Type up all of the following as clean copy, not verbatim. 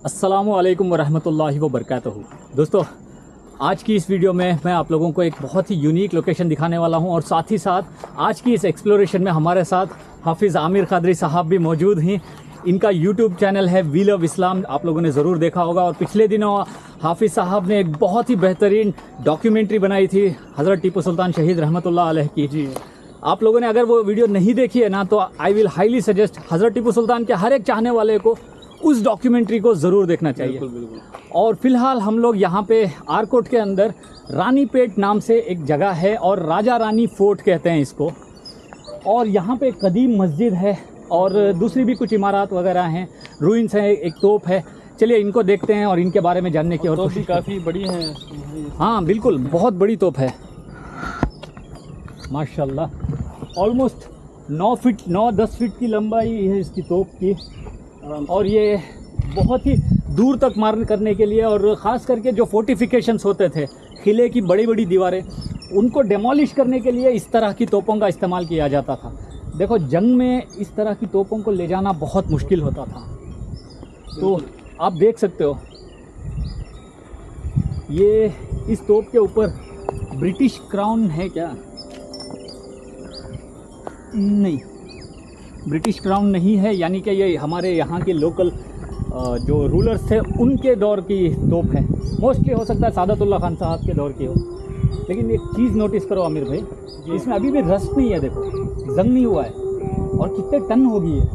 अस्सलामुअलैकुम वरहमतुल्लाहि वबरकातुहू। दोस्तों, आज की इस वीडियो में मैं आप लोगों को एक बहुत ही यूनिक लोकेशन दिखाने वाला हूं और साथ ही साथ आज की इस एक्सप्लोरेशन में हमारे साथ हाफिज़ आमिर कादरी साहब भी मौजूद हैं। इनका यूट्यूब चैनल है व्हील ऑफ इस्लाम, आप लोगों ने ज़रूर देखा होगा। और पिछले दिनों हाफिज़ साहब ने एक बहुत ही बेहतरीन डॉक्यूमेंट्री बनाई थी हज़रत टीपू सुल्तान शहीद रहमतुल्लाह अलैह की। जी, आप लोगों ने अगर वो वीडियो नहीं देखी है ना, तो आई विल हाईली सजेस्ट हज़रत टीपू सुल्तान के हर एक चाहने वाले को उस डॉक्यूमेंट्री को ज़रूर देखना चाहिए। बिल्कुल। और फिलहाल हम लोग यहाँ पे आरकोट के अंदर रानीपेट नाम से एक जगह है और राजा रानी फोर्ट कहते हैं इसको। और यहाँ पे कदीम मस्जिद है और दूसरी भी कुछ इमारत वगैरह हैं, रूइंस हैं, एक तोप है। चलिए इनको देखते हैं और इनके बारे में जानने की। और तोप भी काफ़ी बड़ी है। हाँ बिल्कुल, बहुत बड़ी तोप है माशाल्लाह। ऑलमोस्ट 9-10 फीट की लंबाई है इसकी तोप की। और ये बहुत ही दूर तक मार करने के लिए, और ख़ास करके जो फोर्टिफिकेशंस होते थे, किले की बड़ी बड़ी दीवारें, उनको डेमोलिश करने के लिए इस तरह की तोपों का इस्तेमाल किया जाता था। देखो, जंग में इस तरह की तोपों को ले जाना बहुत मुश्किल होता था। तो आप देख सकते हो, ये इस तोप के ऊपर ब्रिटिश क्राउन है क्या? नहीं, ब्रिटिश क्राउन नहीं है, यानी कि ये हमारे यहाँ के लोकल जो रूलर्स थे उनके दौर की तोप है। मोस्टली हो सकता है सादतुल्लाह खान साहब के दौर की हो। लेकिन एक चीज़ नोटिस करो आमिर भाई, इसमें अभी भी रस्ट नहीं है। देखो, जंग नहीं हुआ है। और कितने टन होगी ये?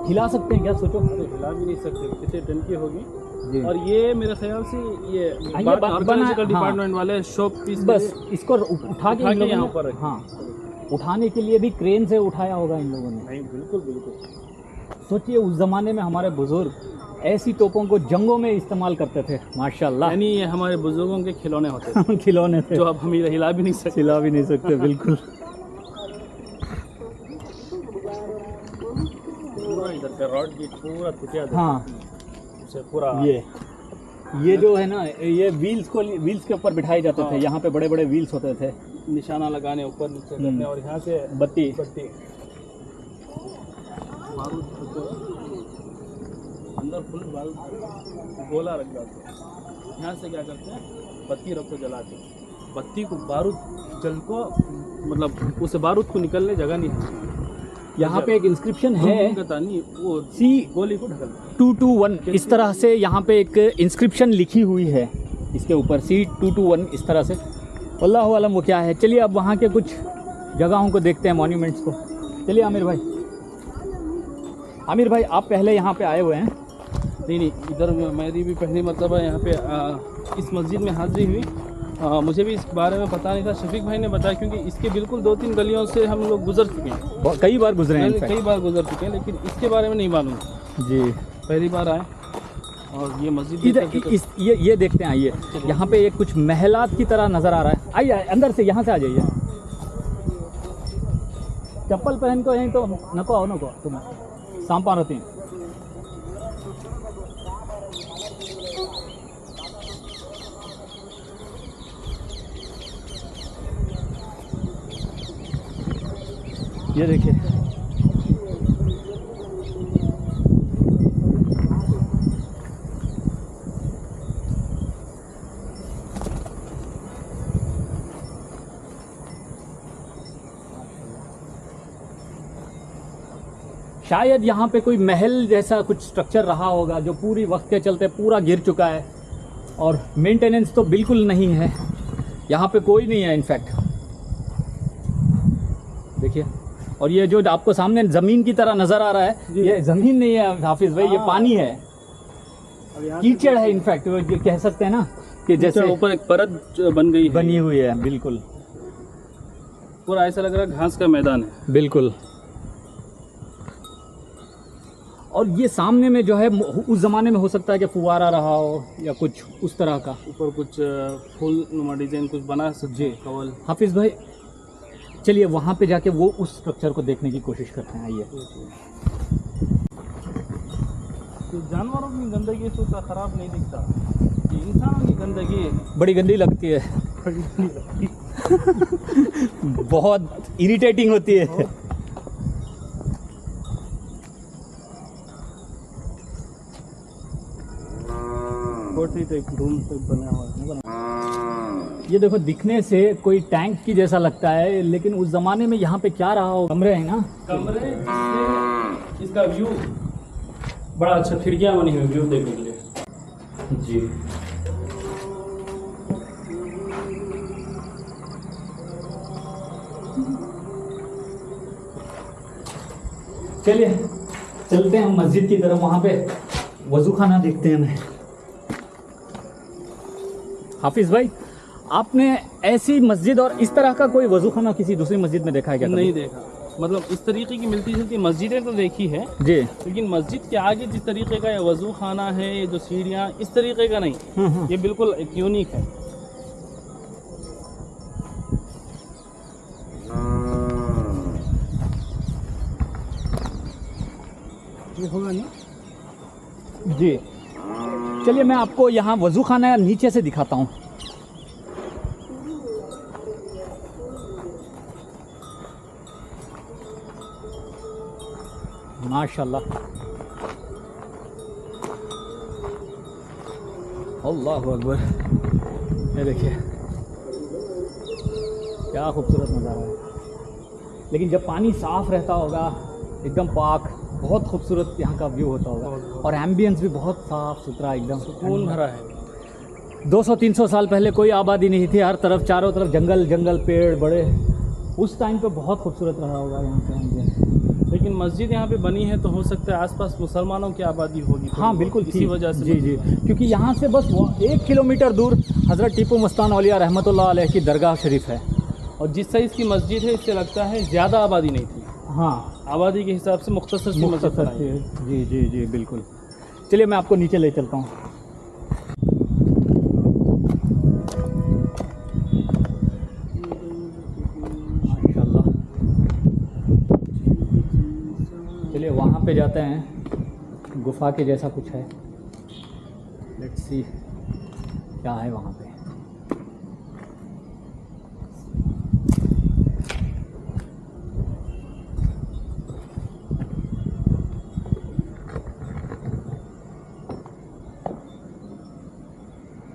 हिला सकते हैं क्या? सोचो। हिला भी नहीं सकते, कितने टन की होगी। और ये मेरे ख्याल से ये डिपार्टमेंट वाले शॉप पीस, बस इसको उठा के यहाँ पर, हाँ, उठाने के लिए भी क्रेन से उठाया होगा इन लोगों ने। नहीं, बिल्कुल बिल्कुल। सोचिए उस ज़माने में हमारे बुज़ुर्ग ऐसी तोपों को जंगों में इस्तेमाल करते थे माशाल्लाह। यानी ये हमारे बुजुर्गों के खिलौने होते थे। खिलौने थे जो अब हम हिला भी नहीं सकते। हिला भी नहीं सकते बिल्कुल। पूरा इधर का रॉड गेट पूरा टूटा था। हाँ, उसे पूरा ये जो है ना, ये व्हील्स के ऊपर बिठाए जाते थे। यहाँ पे बड़े बड़े व्हील्स होते थे, निशाना लगाने, ऊपर नीचे करने, और यहाँ से बत्ती अंदर फुल बारूद गोला रख जाते हैं। यहाँ से क्या करते हैं, बत्ती रखो, जलाते हैं। बत्ती को बारूद जल को, मतलब उस बारूद को निकलने जगह नहीं है। यहाँ पे एक इंस्क्रिप्शन है, वो सी गोली को ढकल 221 इस तरह से यहाँ पे एक इंस्क्रिप्शन लिखी हुई है इसके ऊपर, C221 इस तरह से। अल्लाह आलम वो क्या है। चलिए अब वहाँ के कुछ जगहों को देखते हैं, मॉन्यूमेंट्स को। चलिए आमिर भाई आप पहले यहाँ पे आए हुए हैं? नहीं, इधर मेरी भी पहली मतलब है यहाँ पे इस मस्जिद में हाजिरी हुई। मुझे भी इस बारे में पता नहीं था, शफीक भाई ने बताया, क्योंकि इसके बिल्कुल 2-3 गलियों से हम लोग गुजर चुके हैं। कई बार गुजरे हैं, कई बार गुजर चुके हैं, लेकिन इसके बारे में नहीं मालूम जी। पहली बार आए। और ये मस्जिद ये देखते हैं। आइए, यहाँ पे एक कुछ महलात की तरह नज़र आ रहा है। आइए अंदर से, यहाँ से आ जाइए। चप्पल पहन को यहीं तो नको आओ, नको तुम सांपा रहती हैं। ये देखिए, शायद यहाँ पे कोई महल जैसा कुछ स्ट्रक्चर रहा होगा, जो पूरी वक्त के चलते पूरा गिर चुका है। और मेंटेनेंस तो बिल्कुल नहीं है, यहाँ पे कोई नहीं है इनफैक्ट। देखिए, और ये जो आपको सामने ज़मीन की तरह नज़र आ रहा है, ये ज़मीन नहीं है हाफिज़ भाई, ये पानी है, कीचड़ है इनफैक्ट। ये कह सकते हैं ना कि जैसे ऊपर एक परत बनी हुई है। बिल्कुल, पूरा ऐसा लग रहा है घास का मैदान है। बिल्कुल। और ये सामने में जो है उस ज़माने में हो सकता है कि फुवारा रहा हो या कुछ उस तरह का। ऊपर कुछ फूल नुमा डिजाइन कुछ बना सकते हैं, कवल। हाफिज़ भाई चलिए वहाँ पे जाके वो उस स्ट्रक्चर को देखने की कोशिश करते हैं, आइए। तो जानवरों की गंदगी से उतना ख़राब नहीं दिखता, ये इंसानों की गंदगी बड़ी गंदी लगती है, बहुत इरिटेटिंग होती है। कोठी टाइप रूम टाइप बना हुआ है। ये देखो दिखने से कोई टैंक की जैसा लगता है, लेकिन उस ज़माने में यहाँ पे क्या रहा हो, कमरे हैं ना, कमरे जिससे इसका व्यू बड़ा अच्छा, खिड़कियाँ बनी हुई व्यू देखने के लिए। जी। चलिए चलते हैं हम मस्जिद की तरफ, वहाँ पे वज़ू खाना देखते हैं। मैं हाफिज़ भाई आपने ऐसी मस्जिद और इस तरह का कोई वज़ू खाना किसी दूसरी मस्जिद में देखा है क्या? नहीं देखा, मतलब इस तरीके की मिलती जुलती मस्जिदें तो देखी है जी, लेकिन मस्जिद के आगे जिस तरीके का ये वजू खाना है, ये जो सीढ़ियाँ, इस तरीके का नहीं। ये बिल्कुल एक यूनिक है। ये होगा ना जी। चलिए मैं आपको यहाँ वज़ू खाना नीचे से दिखाता हूँ। माशाल्लाह, अल्लाहु अकबर। ये देखिए क्या खूबसूरत नज़ारा है। लेकिन जब पानी साफ़ रहता होगा, एकदम पाक, बहुत खूबसूरत यहाँ का व्यू होता होगा, और एम्बियंस भी बहुत साफ़ सुथरा, एकदम सुकून भरा है। 200-300 साल पहले कोई आबादी नहीं थी, हर तरफ चारों तरफ जंगल जंगल, पेड़ बड़े। उस टाइम पे बहुत खूबसूरत रहा होगा यहाँ पे एम्बियंस। लेकिन मस्जिद यहाँ पे बनी है तो हो सकता है आसपास मुसलमानों की आबादी होगी। हाँ बिल्कुल, इसी वजह से। जी जी, क्योंकि यहाँ से बस 1 किलोमीटर दूर हज़रत टीपू मस्तान औलिया रहमतुल्लाह अलैह की दरगाह शरीफ है। और जिस साइज़ की मस्जिद है, इससे लगता है ज़्यादा आबादी नहीं थी। हाँ, आबादी के हिसाब से मुख्तसर सी मस्जिद बनाई है। जी जी जी बिल्कुल। चलिए मैं आपको नीचे ले चलता हूँ। माशाल्लाह, चलिए वहाँ पे जाते हैं, गुफा के जैसा कुछ है। लेट्स सी क्या है वहाँ पे।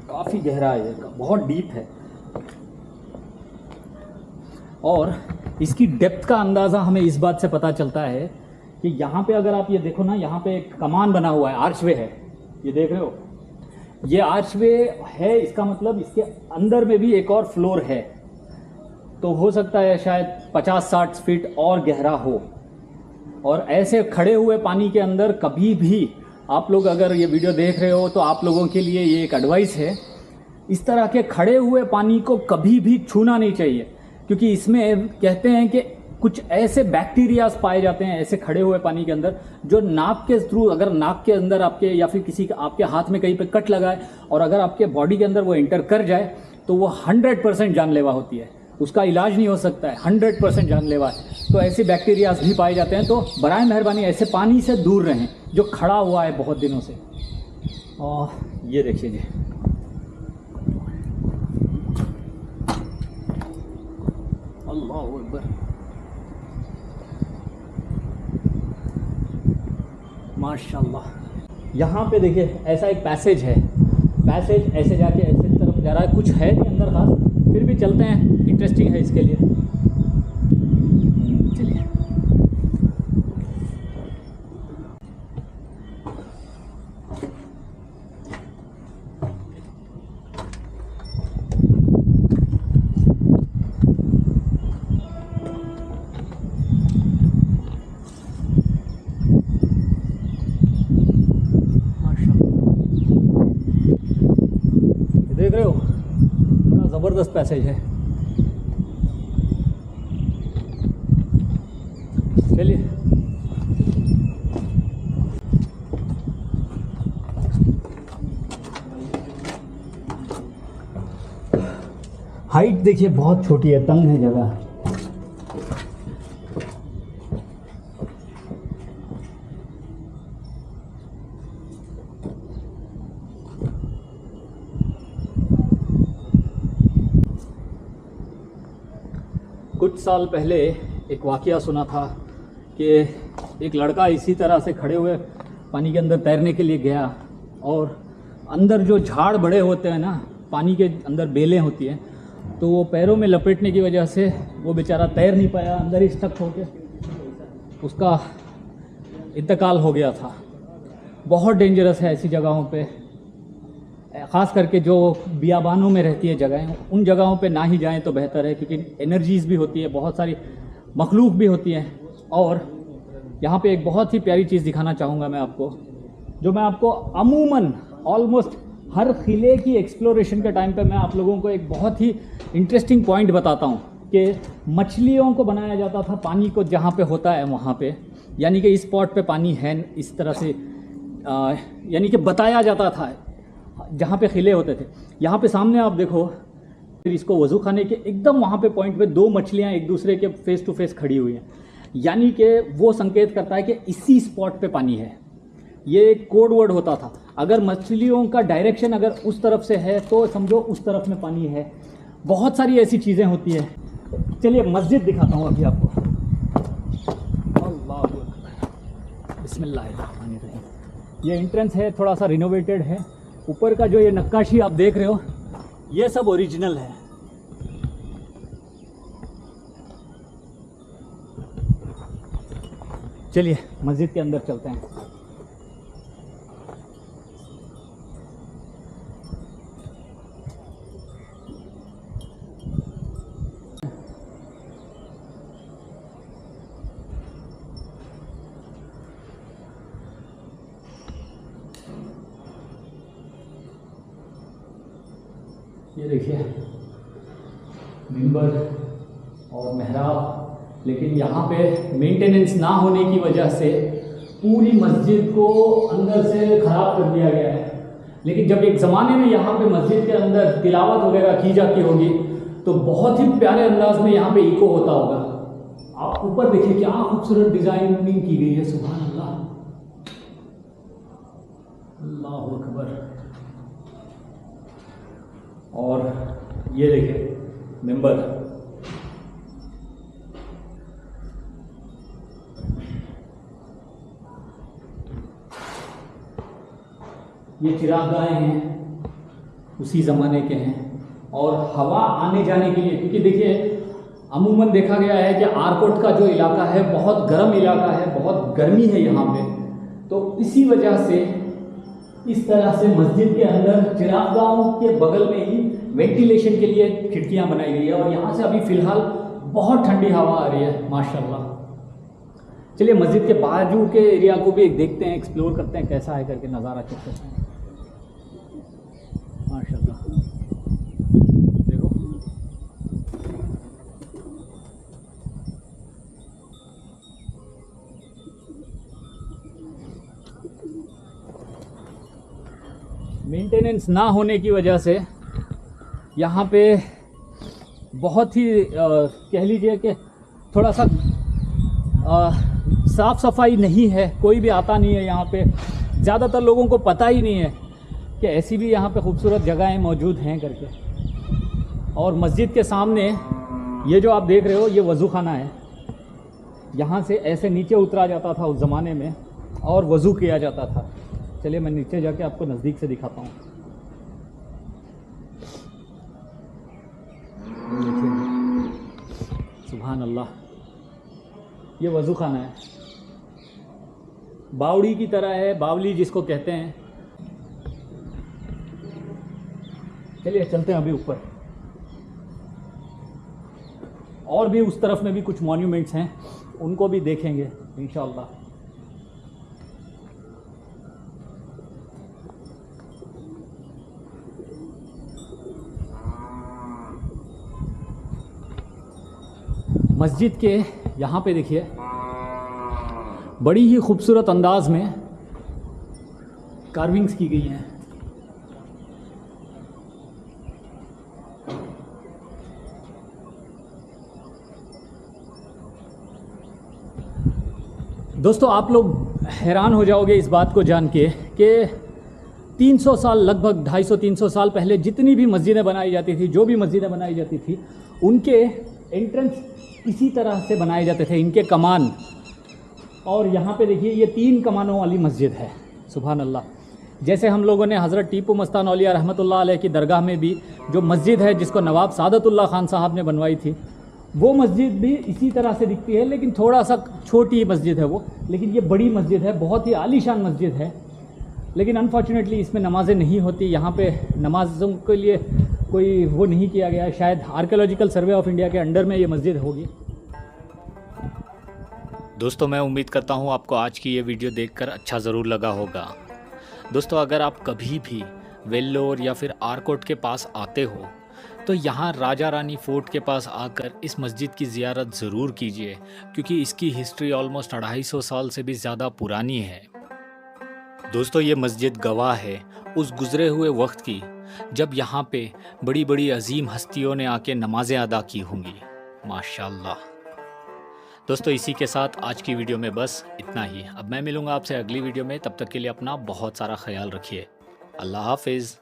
काफ़ी गहरा है, बहुत डीप है, और इसकी डेप्थ का अंदाज़ा हमें इस बात से पता चलता है कि यहाँ पे अगर आप ये देखो ना, यहाँ पे एक कमान बना हुआ है, आर्चवे है, ये देख रहे हो, ये आर्चवे है, इसका मतलब इसके अंदर में भी एक और फ्लोर है। तो हो सकता है शायद 50-60 फीट और गहरा हो। और ऐसे खड़े हुए पानी के अंदर कभी भी आप लोग अगर ये वीडियो देख रहे हो तो आप लोगों के लिए ये एक एडवाइस है, इस तरह के खड़े हुए पानी को कभी भी छूना नहीं चाहिए, क्योंकि इसमें कहते हैं कि कुछ ऐसे बैक्टीरियाज पाए जाते हैं ऐसे खड़े हुए पानी के अंदर, जो नाक के थ्रू, अगर नाक के अंदर आपके या फिर किसी आपके हाथ में कहीं पे कट लगाए और अगर आपके बॉडी के अंदर वो एंटर कर जाए तो वो 100% जानलेवा होती है, उसका इलाज नहीं हो सकता है, 100% जानलेवा है। तो ऐसे बैक्टीरियाज भी पाए जाते हैं। तो बराए मेहरबानी ऐसे पानी से दूर रहें जो खड़ा हुआ है बहुत दिनों से। और ये देखिए जी, अल्लाह अकबर, माशाल्लाह। यहाँ पे देखिए ऐसा एक पैसेज है, पैसेज ऐसे जाके ऐसे तरफ जा रहा है, कुछ है नहीं अंदर खास, फिर भी चलते हैं, इंटरेस्टिंग है इसके लिए। चलिए देख रहे हो, बड़ा ज़बरदस्त पैसेज है। चलिए हाइट देखिए बहुत छोटी है, तंग है जगह। कुछ साल पहले एक वाकया सुना था कि एक लड़का इसी तरह से खड़े हुए पानी के अंदर तैरने के लिए गया, और अंदर जो झाड़ बड़े होते हैं ना, पानी के अंदर बेलें होती हैं, तो वो पैरों में लपेटने की वजह से वो बेचारा तैर नहीं पाया, अंदर ही स्टक हो के उसका इंतकाल हो गया था। बहुत डेंजरस है ऐसी जगहों पे, ख़ास करके जो बियाबानों में रहती है जगहें, उन जगहों पे ना ही जाएं तो बेहतर है, क्योंकि एनर्जीज़ भी होती है, बहुत सारी मखलूक भी होती हैं। और यहाँ पे एक बहुत ही प्यारी चीज़ दिखाना चाहूँगा मैं आपको, जो मैं आपको अमूमन ऑलमोस्ट हर किले की एक्सप्लोरेशन के टाइम पे मैं आप लोगों को एक बहुत ही इंटरेस्टिंग पॉइंट बताता हूँ कि मछलियों को बनाया जाता था पानी को जहाँ पे होता है वहाँ पे, यानी कि इस स्पॉट पे पानी है, इस तरह से यानी कि बताया जाता था जहाँ पे किले होते थे। यहाँ पे सामने आप देखो, फिर इसको वज़ू खाने के एकदम वहाँ पे पॉइंट पे दो मछलियाँ एक दूसरे के फेस टू फेस खड़ी हुई हैं, यानी कि वो संकेत करता है कि इसी स्पॉट पे पानी है। ये एक कोड वर्ड होता था, अगर मछलियों का डायरेक्शन अगर उस तरफ से है तो समझो उस तरफ में पानी है। बहुत सारी ऐसी चीज़ें होती हैं। चलिए मस्जिद दिखाता हूँ अभी आपको। अल्लाह अकबर, बिस्मिल्लाहिर्रहमानिर्रहीम। ये एंट्रेंस है, थोड़ा सा रिनोवेटेड है। ऊपर का जो ये नक्काशी आप देख रहे हो, ये सब ओरिजिनल है। चलिए मस्जिद के अंदर चलते हैं। ये देखिए मिंबर और मेहराब, लेकिन यहाँ पे मेंटेनेंस ना होने की वजह से पूरी मस्जिद को अंदर से ख़राब कर दिया गया है। लेकिन जब एक ज़माने में यहाँ पे मस्जिद के अंदर तिलावत वगैरह की जाती होगी तो बहुत ही प्यारे अंदाज में यहाँ पे इको होता होगा। आप ऊपर देखिए क्या खूबसूरत डिज़ाइनिंग की गई है, सुभान अल्लाह, अल्लाहु अकबर। और ये देखिए मिंबर, ये चिरागाहें हैं, उसी ज़माने के हैं। और हवा आने जाने के लिए, क्योंकि देखिए अमूमन देखा गया है कि आरकोट का जो इलाका है बहुत गर्म इलाका है, बहुत गर्मी है यहाँ पे, तो इसी वजह से इस तरह से मस्जिद के अंदर चिरागाहों के बगल में ही वेंटिलेशन के लिए खिड़कियाँ बनाई गई है। और यहाँ से अभी फ़िलहाल बहुत ठंडी हवा आ रही है माशाल्लाह। चलिए मस्जिद के बाजू के एरिया को भी एक देखते हैं, एक्सप्लोर करते हैं कैसा है करके, नज़ारा चेक करते हैं। माशाल्लाह देखो, मेंटेनेंस ना होने की वजह से यहाँ पे बहुत ही कह लीजिए कि थोड़ा सा साफ़ सफाई नहीं है, कोई भी आता नहीं है यहाँ पे। ज़्यादातर लोगों को पता ही नहीं है कि ऐसी भी यहाँ पे खूबसूरत जगहें मौजूद हैं करके। और मस्जिद के सामने ये जो आप देख रहे हो, ये वज़ू खाना है। यहाँ से ऐसे नीचे उतरा जाता था उस ज़माने में और वज़ू किया जाता था। चलिए मैं नीचे जाके आपको नज़दीक से दिखाता हूँ। सुभान अल्लाह, ये वज़ू खाना है, बावड़ी की तरह है, बावली जिसको कहते हैं। चलिए चलते हैं अभी ऊपर। और भी उस तरफ में भी कुछ मॉन्यूमेंट्स हैं, उनको भी देखेंगे इंशाअल्लाह। मस्जिद के यहाँ पे देखिए बड़ी ही खूबसूरत अंदाज में कार्विंग्स की गई हैं। दोस्तों आप लोग हैरान हो जाओगे इस बात को जान के कि 300 साल, लगभग 250-300 साल पहले जितनी भी मस्जिदें बनाई जाती थी, जो भी मस्जिदें बनाई जाती थी, उनके एंट्रेंस इसी तरह से बनाए जाते थे, इनके कमान। और यहाँ पे देखिए ये 3 कमानों वाली मस्जिद है। सुभान अल्लाह। जैसे हम लोगों ने हज़रत टीपू मस्तान औलिया रहमतुल्लाह अलैह की दरगाह में भी जो मस्जिद है जिसको नवाब सादतुल्लाह खान साहब ने बनवाई थी, वो मस्जिद भी इसी तरह से दिखती है, लेकिन थोड़ा सा छोटी मस्जिद है वो। लेकिन ये बड़ी मस्जिद है, बहुत ही आलीशान मस्जिद है। लेकिन अनफॉर्चुनेटली इसमें नमाज़ें नहीं होती। यहाँ पे नमाज़ों के लिए कोई वो नहीं किया गया है। शायद आर्कियोलॉजिकल सर्वे ऑफ इंडिया के अंडर में ये मस्जिद होगी। दोस्तों मैं उम्मीद करता हूँ आपको आज की ये वीडियो देखकर अच्छा ज़रूर लगा होगा। दोस्तों अगर आप कभी भी वेल्लोर या फिर आरकोट के पास आते हो तो यहाँ राजा रानी फोर्ट के पास आकर इस मस्जिद की ज़ियारत ज़रूर कीजिए, क्योंकि इसकी हिस्ट्री ऑलमोस्ट 250 साल से भी ज़्यादा पुरानी है। दोस्तों ये मस्जिद गवाह है उस गुज़रे हुए वक्त की जब यहाँ पे बड़ी बड़ी अजीम हस्तियों ने आके नमाज़ें अदा की होंगी। माशाल्लाह। दोस्तों इसी के साथ आज की वीडियो में बस इतना ही। अब मैं मिलूँगा आपसे अगली वीडियो में, तब तक के लिए अपना बहुत सारा ख्याल रखिए। अल्लाह हाफिज़।